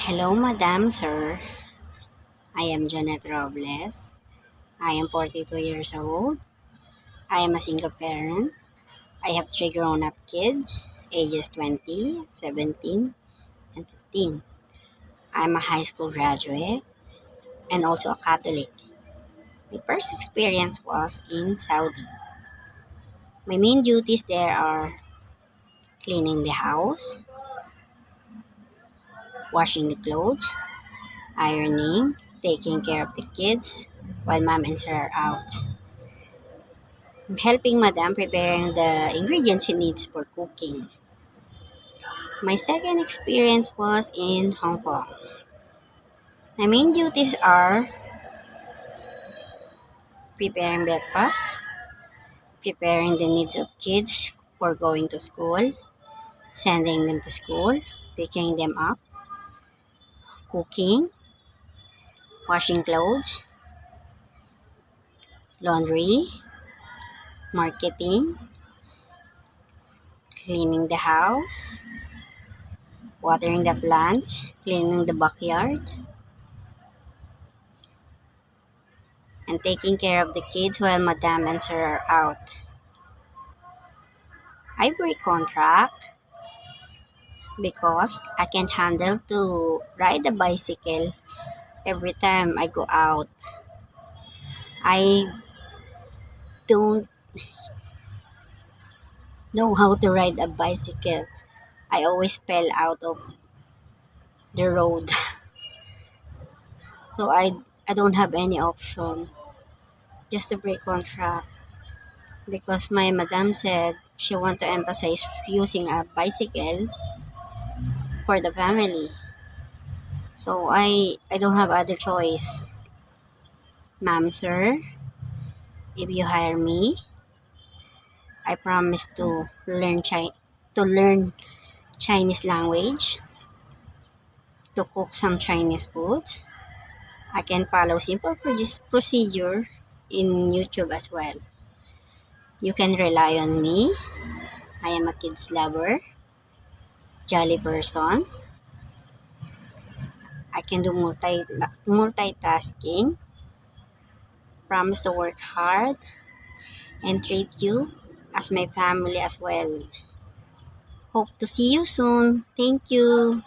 Hello, Madam, Sir. I am Janet Robles. I am 42 years old. I am a single parent. I have three grown-up kids, ages 20, 17, and 15. I'm a high school graduate and also a Catholic. My first experience was in Saudi. My main duties there are cleaning the house, washing the clothes, ironing, taking care of the kids while mom and sir are out. Helping Madam preparing the ingredients he needs for cooking. My second experience was in Hong Kong. My main duties are preparing breakfast, preparing the needs of kids for going to school, sending them to school, picking them up, cooking, washing clothes, laundry, marketing, cleaning the house, watering the plants, cleaning the backyard, and taking care of the kids while Madam and Sir are out. I break contract because I can't handle to ride a bicycle every time I go out. I don't know how to ride a bicycle. I always fell out of the road. So I don't have any option just to break contract because my madam said she want to emphasize using a bicycle for the family. So I don't have other choice. Ma'am, sir, if you hire me, I promise to learn Chinese language, to cook some Chinese food. I can follow simple procedure in YouTube as well. You can rely on me. I am a kids lover, jolly person. I can do multitasking. Promise to work hard and treat you as my family as well. Hope to see you soon. Thank you.